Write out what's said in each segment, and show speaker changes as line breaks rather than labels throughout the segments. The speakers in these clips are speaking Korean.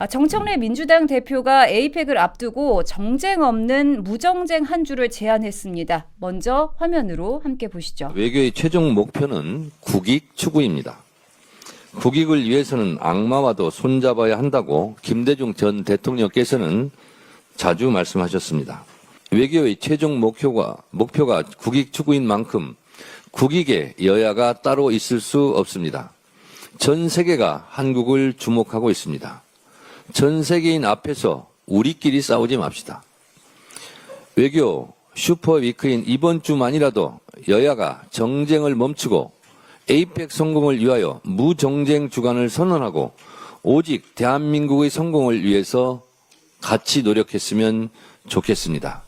정청래 민주당 대표가 에이펙을 앞두고 정쟁 없는 무정쟁 한 주를 제안했습니다. 먼저 화면으로 함께 보시죠.
외교의 최종 목표는 국익 추구입니다. 국익을 위해서는 악마와도 손잡아야 한다고 김대중 전 대통령께서는 자주 말씀하셨습니다. 외교의 최종 목표가 국익 추구인 만큼 국익에 여야가 따로 있을 수 없습니다. 전 세계가 한국을 주목하고 있습니다. 전 세계인 앞에서 우리끼리 싸우지 맙시다. 외교 슈퍼위크인 이번 주만이라도 여야가 정쟁을 멈추고 에이펙 성공을 위하여 무정쟁 주간을 선언하고 오직 대한민국의 성공을 위해서 같이 노력했으면 좋겠습니다.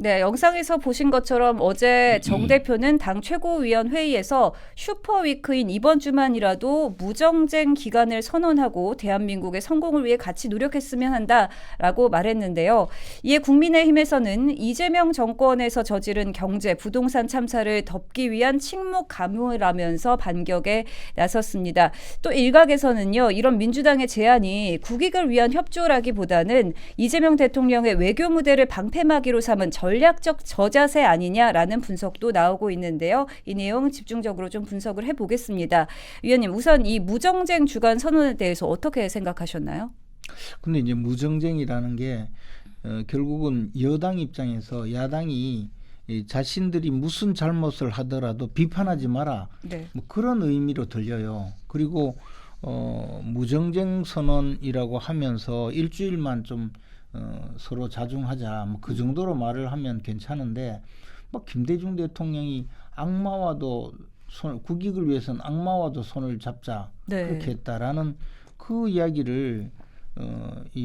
네, 영상에서 보신 것처럼 어제 정 대표는 당 최고위원 회의에서 슈퍼위크인 이번 주만이라도 무정쟁 기간을 선언하고 대한민국의 성공을 위해 같이 노력했으면 한다라고 말했는데요. 이에 국민의힘에서는 이재명 정권에서 저지른 경제, 부동산 참사를 덮기 위한 침묵 감호라면서 반격에 나섰습니다. 또 일각에서는요, 이런 민주당의 제안이 국익을 위한 협조라기보다는 이재명 대통령의 외교 무대를 방패막이로 삼은 전략적 저자세 아니냐라는 분석도 나오고 있는데요. 이 내용 집중적으로 좀 분석을 해보겠습니다. 위원님, 우선 이 무정쟁 주간 선언에 대해서 어떻게 생각하셨나요?
근데 이제 무정쟁이라는 게 결국은 여당 입장에서 야당이 자신들이 무슨 잘못을 하더라도 비판하지 마라.
네.
뭐 그런 의미로 들려요. 그리고 무정쟁 선언이라고 하면서 일주일만 좀 서로 자중하자 뭐 그 정도로 말을 하면 괜찮은데 뭐 김대중 대통령이 악마와도 국익을 위해서는 악마와도 손을 잡자
네.
그렇게 했다라는 그 이야기를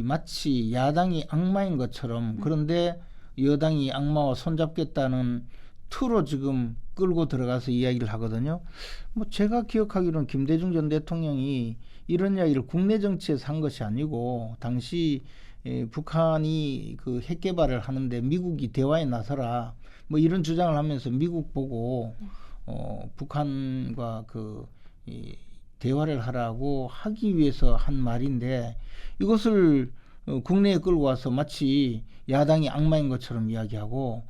마치 야당이 악마인 것처럼 그런데 여당이 악마와 손잡겠다는 투로 지금 끌고 들어가서 이야기를 하거든요. 뭐 제가 기억하기로는 김대중 전 대통령이 이런 이야기를 국내 정치에서 한 것이 아니고 당시 북한이 그 핵 개발을 하는데 미국이 대화에 나서라 뭐 이런 주장을 하면서 미국 보고 북한과 대화를 하라고 하기 위해서 한 말인데 이것을 국내에 끌고 와서 마치 야당이 악마인 것처럼 이야기하고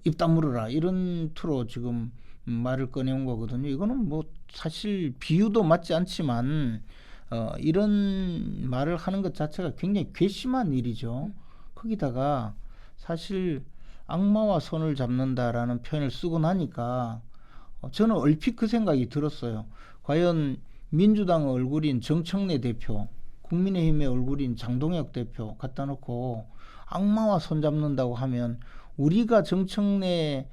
입 다물어라 이런 투로 지금 말을 꺼내온 거거든요. 이거는 뭐 사실 비유도 맞지 않지만 이런 말을 하는 것 자체가 굉장히 괘씸한 일이죠. 거기다가 사실 악마와 손을 잡는다라는 표현을 쓰고 나니까 저는 얼핏 그 생각이 들었어요. 과연 민주당 얼굴인 정청래 대표, 국민의힘의 얼굴인 장동혁 대표 갖다 놓고 악마와 손잡는다고 하면 우리가 정청래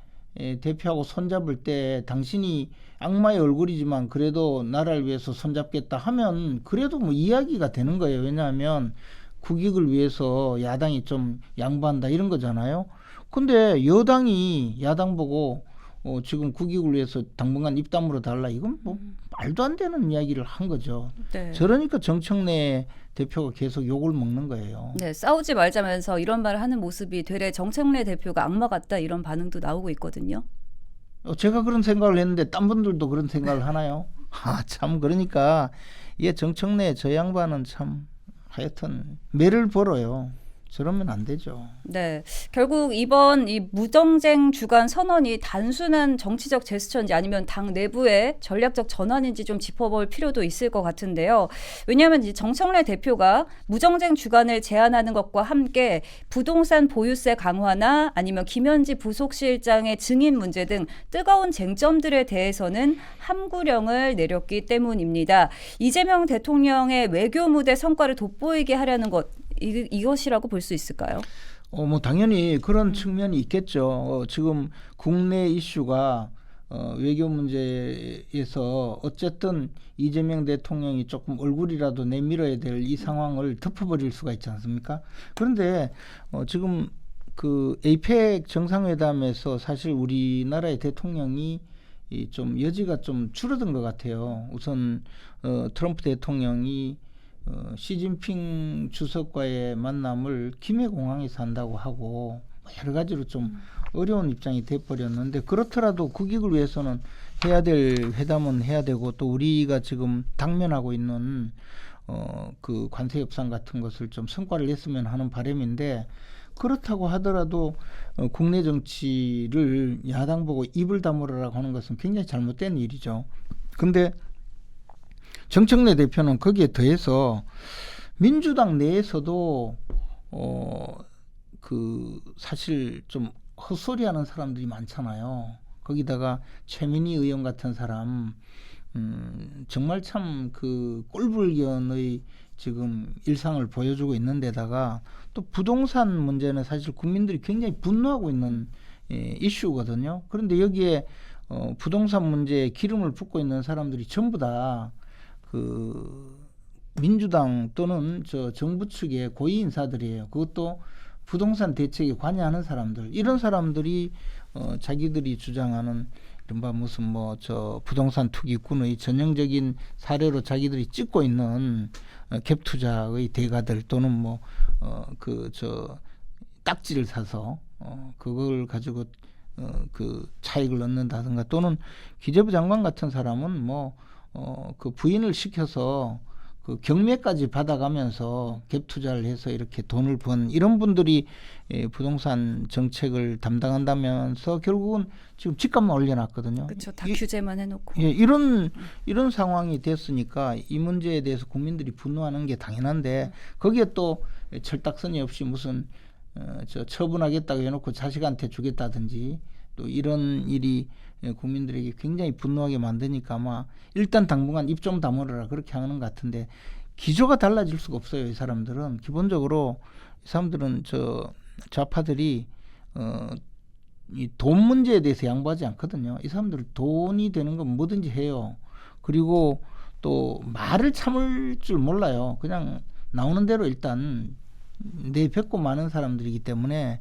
대표하고 손잡을 때 당신이 악마의 얼굴이지만 그래도 나라를 위해서 손잡겠다 하면 그래도 뭐 이야기가 되는 거예요. 왜냐하면 국익을 위해서 야당이 좀 양보한다 이런 거잖아요. 근데 여당이 야당 보고 지금 국익을 위해서 당분간 입 다물어 달라 이건 뭐 말도 안 되는 이야기를 한 거죠.
네.
저러니까 정청래 대표가 계속 욕을 먹는 거예요.
네, 싸우지 말자면서 이런 말을 하는 모습이 되레 정청래 대표가 악마 같다 이런 반응도 나오고 있거든요.
제가 그런 생각을 했는데 딴 분들도 그런 생각을 하나요? 참 그러니까 정청래 저 양반은 참 하여튼 매를 벌어요. 저러면 안 되죠.
네, 결국 이번 이 무정쟁 주간 선언이 단순한 정치적 제스처인지 아니면 당 내부의 전략적 전환인지 좀 짚어볼 필요도 있을 것 같은데요. 왜냐하면 이제 정청래 대표가 무정쟁 주간을 제안하는 것과 함께 부동산 보유세 강화나 아니면 김현지 부속실장의 증인 문제 등 뜨거운 쟁점들에 대해서는 함구령을 내렸기 때문입니다. 이재명 대통령의 외교 무대 성과를 돋보이게 하려는 것 이것이라고 볼 수 있을까요?
뭐 당연히 그런 측면이 있겠죠. 지금 국내 이슈가 외교 문제에서 어쨌든 이재명 대통령이 조금 얼굴이라도 내밀어야 될 이 상황을 덮어버릴 수가 있지 않습니까? 그런데 지금 그 에이펙 정상회담에서 사실 우리나라의 대통령이 좀 여지가 좀 줄어든 것 같아요. 우선 트럼프 대통령이 시진핑 주석과의 만남을 김해공항에서 한다고 하고 여러 가지로 좀 어려운 입장이 돼버렸는데 그렇더라도 국익을 위해서는 해야 될 회담은 해야 되고 또 우리가 지금 당면하고 있는 그 관세 협상 같은 것을 좀 성과를 냈으면 하는 바람인데 그렇다고 하더라도 국내 정치를 야당 보고 입을 다물으라고 하는 것은 굉장히 잘못된 일이죠. 근데 정청래 대표는 거기에 더해서 민주당 내에서도 그 사실 좀 헛소리하는 사람들이 많잖아요. 거기다가 최민희 의원 같은 사람 정말 참 그 꼴불견의 지금 일상을 보여주고 있는 데다가 또 부동산 문제는 사실 국민들이 굉장히 분노하고 있는 이슈거든요. 그런데 여기에 부동산 문제에 기름을 붓고 있는 사람들이 전부 다 그 민주당 또는 저 정부 측의 고위 인사들이에요. 그것도 부동산 대책에 관여하는 사람들, 이런 사람들이 자기들이 주장하는 이른바 무슨 뭐 저 부동산 투기꾼의 전형적인 사례로 자기들이 찍고 있는 갭 투자의 대가들 또는 뭐 그 저 딱지를 사서 그걸 가지고 그 차익을 얻는다든가 또는 기재부 장관 같은 사람은 뭐 그 부인을 시켜서 그 경매까지 받아가면서 갭 투자를 해서 이렇게 돈을 번 이런 분들이 부동산 정책을 담당한다면서 결국은 지금 집값만 올려놨거든요.
그렇죠. 다 규제만 해놓고.
예, 이런 상황이 됐으니까 이 문제에 대해서 국민들이 분노하는 게 당연한데 거기에 또 철딱서니 없이 무슨 저 처분하겠다고 해놓고 자식한테 주겠다든지 또 이런 일이 국민들에게 굉장히 분노하게 만드니까 아마 일단 당분간 입 좀 다물어라 그렇게 하는 것 같은데 기조가 달라질 수가 없어요. 이 사람들은 기본적으로 이 사람들은 저 좌파들이 이 돈 문제에 대해서 양보하지 않거든요. 이 사람들은 돈이 되는 건 뭐든지 해요. 그리고 또 말을 참을 줄 몰라요. 그냥 나오는 대로 일단 내뱉고 마는 사람들이기 때문에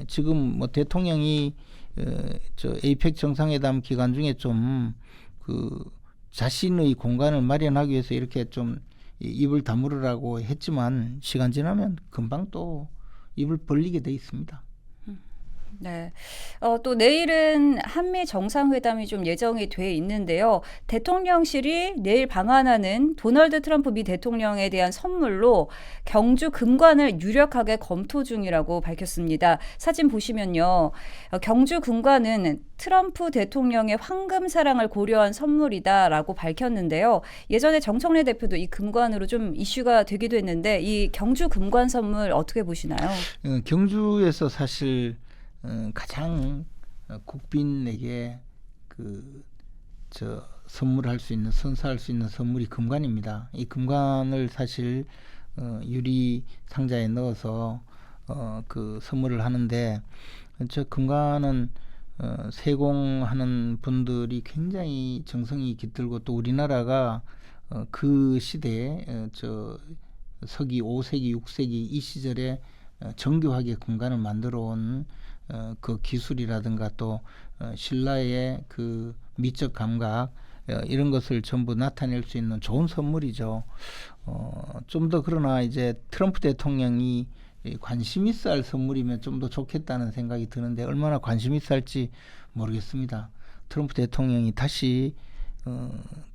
지금 뭐 대통령이 저 에이펙 정상회담 기간 중에 좀 그 자신의 공간을 마련하기 위해서 이렇게 좀 입을 다물으라고 했지만 시간 지나면 금방 또 입을 벌리게 돼 있습니다.
네. 또 내일은 한미 정상회담이 좀 예정이 돼 있는데요. 대통령실이 내일 방한하는 도널드 트럼프 미 대통령에 대한 선물로 경주 금관을 유력하게 검토 중이라고 밝혔습니다. 사진 보시면요. 경주 금관은 트럼프 대통령의 황금 사랑을 고려한 선물이다라고 밝혔는데요. 예전에 정청래 대표도 이 금관으로 좀 이슈가 되기도 했는데 이 경주 금관 선물 어떻게 보시나요?
경주에서 사실 가장 국빈에게 그 저 선물할 수 있는 선사할 수 있는 선물이 금관입니다. 이 금관을 사실 유리 상자에 넣어서 그 선물을 하는데 저 금관은 세공하는 분들이 굉장히 정성이 깃들고 또 우리나라가 그 시대에 저 서기 5세기 6세기 이 시절에 정교하게 금관을 만들어 온 그 기술이라든가 또 신라의 그 미적 감각 이런 것을 전부 나타낼 수 있는 좋은 선물이죠. 좀 더 그러나 이제 트럼프 대통령이 관심 있어 할 선물이면 좀 더 좋겠다는 생각이 드는데 얼마나 관심 있어 할지 모르겠습니다. 트럼프 대통령이 다시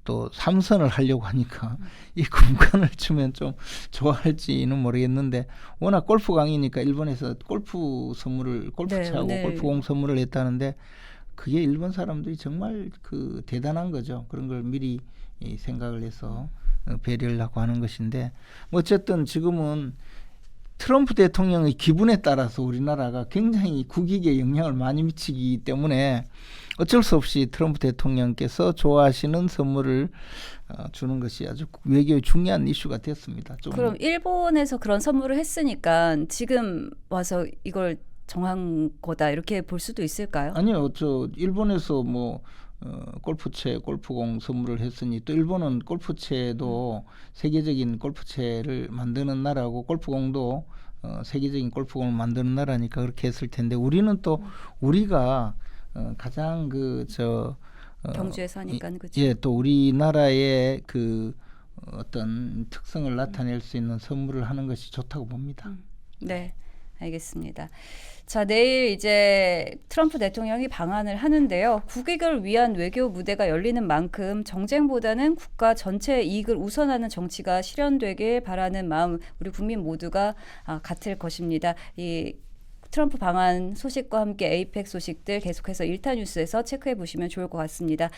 또 삼선을 하려고 하니까 이 금관을 주면 좀 좋아할지는 모르겠는데 워낙 골프 강이니까 일본에서 골프 선물을 골프채하고
네,
골프공 선물을 했다는데 그게 일본 사람들이 정말 그 대단한 거죠. 그런 걸 미리 생각을 해서 배려를 하고 하는 것인데 뭐 어쨌든 지금은 트럼프 대통령의 기분에 따라서 우리나라가 굉장히 국익에 영향을 많이 미치기 때문에 어쩔 수 없이 트럼프 대통령께서 좋아하시는 선물을 주는 것이 아주 외교의 중요한 이슈가 됐습니다. 좀
그럼 일본에서 그런 선물을 했으니까 지금 와서 이걸 정한 거다 이렇게 볼 수도 있을까요?
아니요, 저 일본에서 뭐 골프채, 골프공 선물을 했으니 또 일본은 골프채도 세계적인 골프채를 만드는 나라고 골프공도 세계적인 골프공을 만드는 나라니까 그렇게 했을 텐데 우리는 또 우리가 가장
경주에 사니까 그죠.
예, 또 우리나라의 그 어떤 특성을 나타낼 수 있는 선물을 하는 것이 좋다고 봅니다.
네. 알겠습니다. 자, 내일 이제 트럼프 대통령이 방한을 하는데요. 국익을 위한 외교 무대가 열리는 만큼 정쟁보다는 국가 전체의 이익을 우선하는 정치가 실현되길 바라는 마음 우리 국민 모두가 같을 것입니다. 이 트럼프 방한 소식과 함께 에이펙 소식들 계속해서 일타 뉴스에서 체크해 보시면 좋을 것 같습니다.